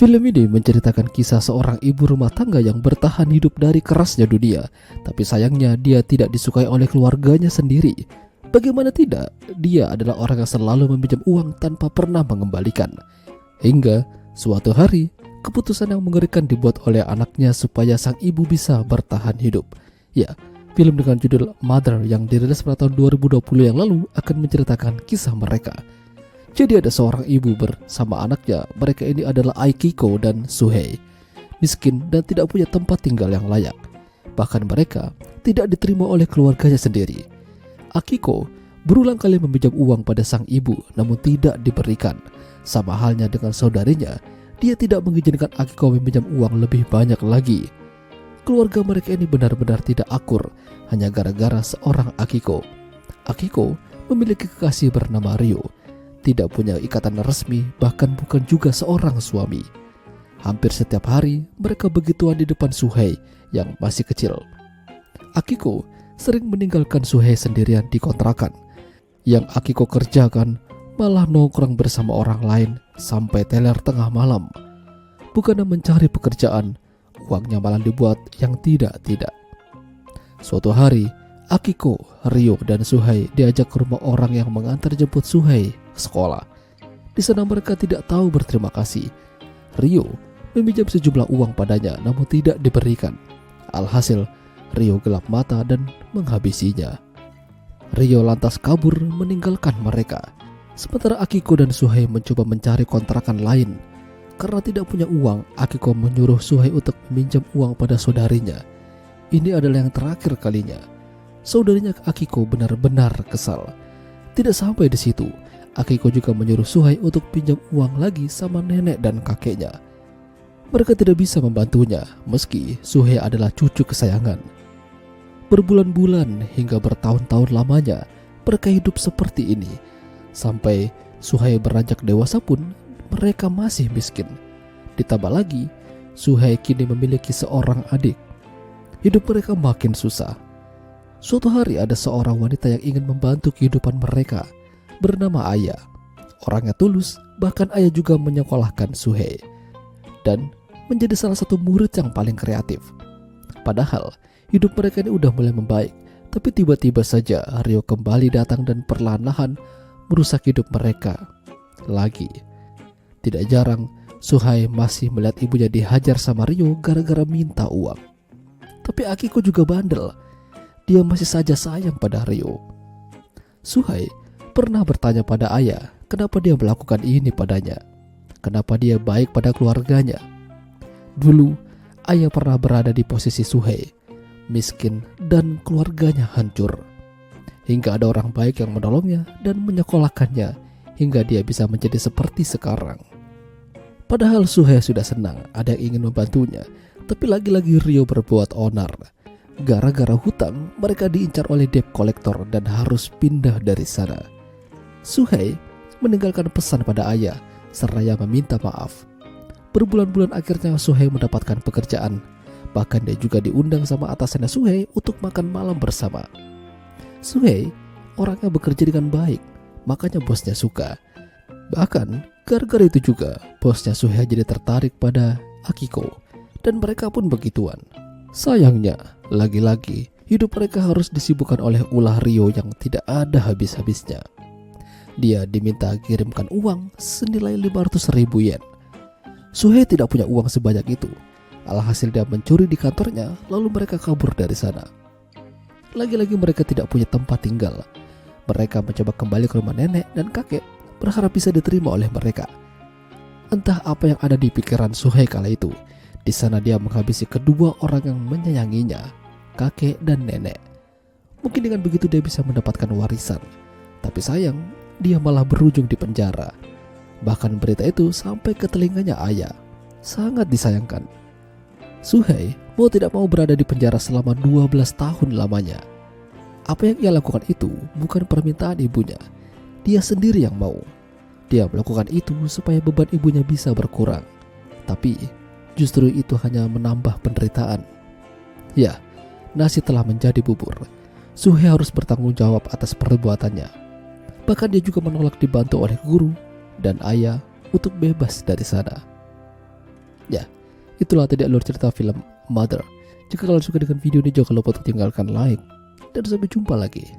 Film ini menceritakan kisah seorang ibu rumah tangga yang bertahan hidup dari kerasnya dunia, tapi sayangnya dia tidak disukai oleh keluarganya sendiri. Bagaimana tidak, dia adalah orang yang selalu meminjam uang tanpa pernah mengembalikan. Hingga suatu hari, keputusan yang mengerikan dibuat oleh anaknya supaya sang ibu bisa bertahan hidup. Ya, film dengan judul Mother yang dirilis pada tahun 2020 yang lalu akan menceritakan kisah mereka. Jadi ada seorang ibu bersama anaknya. Mereka ini adalah Akiko dan Suhei. Miskin dan tidak punya tempat tinggal yang layak. Bahkan mereka tidak diterima oleh keluarganya sendiri. Akiko berulang kali meminjam uang pada sang ibu namun tidak diberikan. Sama halnya dengan saudarinya, dia tidak mengizinkan Akiko meminjam uang lebih banyak lagi. Keluarga mereka ini benar-benar tidak akur hanya gara-gara seorang Akiko. Akiko memiliki kekasih bernama Ryo. Tidak punya ikatan resmi, bahkan bukan juga seorang suami. Hampir setiap hari mereka begituan di depan Suhei yang masih kecil. Akiko sering meninggalkan Suhei sendirian di kontrakan. Yang Akiko kerjakan malah nongkrong bersama orang lain sampai teler tengah malam. Bukannya mencari pekerjaan, uangnya malah dibuat yang tidak-tidak. Suatu hari, Akiko, Ryo, dan Suhei diajak ke rumah orang yang mengantar jemput Suhei ke sekolah. Di sana mereka tidak tahu berterima kasih. Ryo meminjam sejumlah uang padanya namun tidak diberikan. Alhasil, Ryo gelap mata dan menghabisinya. Ryo lantas kabur meninggalkan mereka. Sementara Akiko dan Suhei mencoba mencari kontrakan lain. Karena tidak punya uang, Akiko menyuruh Suhei untuk meminjam uang pada saudarinya. Ini adalah yang terakhir kalinya. Saudarinya Akiko benar-benar kesal. Tidak sampai di situ, Akiko juga menyuruh Suhei untuk pinjam uang lagi sama nenek dan kakeknya. Mereka tidak bisa membantunya meski Suhei adalah cucu kesayangan. Berbulan-bulan hingga bertahun-tahun lamanya mereka hidup seperti ini. Sampai Suhei beranjak dewasa pun mereka masih miskin. Ditambah lagi, Suhei kini memiliki seorang adik. Hidup mereka makin susah. Suatu hari ada seorang wanita yang ingin membantu kehidupan mereka, bernama Aya. Orangnya tulus, bahkan Aya juga menyekolahkan Suhei dan menjadi salah satu murid yang paling kreatif. Padahal hidup mereka ini udah mulai membaik, tapi tiba-tiba saja Ryo kembali datang dan perlahan-lahan merusak hidup mereka lagi. Tidak jarang Suhei masih melihat ibunya dihajar sama Ryo gara-gara minta uang. Tapi Akiko juga bandel. Dia masih saja sayang pada Ryo. Suhei pernah bertanya pada Aya kenapa dia melakukan ini padanya. Kenapa dia baik pada keluarganya. Dulu Aya pernah berada di posisi Suhei, miskin dan keluarganya hancur. Hingga ada orang baik yang menolongnya dan menyekolahkannya hingga dia bisa menjadi seperti sekarang. Padahal Suhei sudah senang ada yang ingin membantunya, tapi lagi-lagi Ryo berbuat onar. Gara-gara hutang, mereka diincar oleh debt collector dan harus pindah dari sana. Suhei meninggalkan pesan pada Aya seraya meminta maaf. Berbulan-bulan akhirnya Suhei mendapatkan pekerjaan. Bahkan dia juga diundang sama atasannya Suhei untuk makan malam bersama. Suhei orangnya bekerja dengan baik, makanya bosnya suka. Bahkan gara-gara itu juga bosnya Suhei jadi tertarik pada Akiko, dan mereka pun begituan. Sayangnya, lagi-lagi hidup mereka harus disibukkan oleh ulah Ryo yang tidak ada habis-habisnya. Dia diminta kirimkan uang senilai 500.000 yen. Suhei tidak punya uang sebanyak itu. Alhasil dia mencuri di kantornya, lalu mereka kabur dari sana. Lagi-lagi mereka tidak punya tempat tinggal. Mereka mencoba kembali ke rumah nenek dan kakek, berharap bisa diterima oleh mereka. Entah apa yang ada di pikiran Suhei kala itu. Di sana dia menghabisi kedua orang yang menyayanginya, kakek dan nenek. Mungkin dengan begitu dia bisa mendapatkan warisan. Tapi sayang, dia malah berujung di penjara. Bahkan berita itu sampai ke telinganya Aya. Sangat disayangkan. Suhei mau tidak mau berada di penjara selama 12 tahun lamanya. Apa yang ia lakukan itu bukan permintaan ibunya. Dia sendiri yang mau. Dia melakukan itu supaya beban ibunya bisa berkurang. Tapi justru itu hanya menambah penderitaan. Ya, nasi telah menjadi bubur. Suhei harus bertanggung jawab atas perbuatannya. Bahkan dia juga menolak dibantu oleh guru dan Aya untuk bebas dari sana. Ya, itulah tadi alur cerita film Mother. Jika kalian suka dengan video ini, jangan lupa untuk tinggalkan like. Dan sampai jumpa lagi.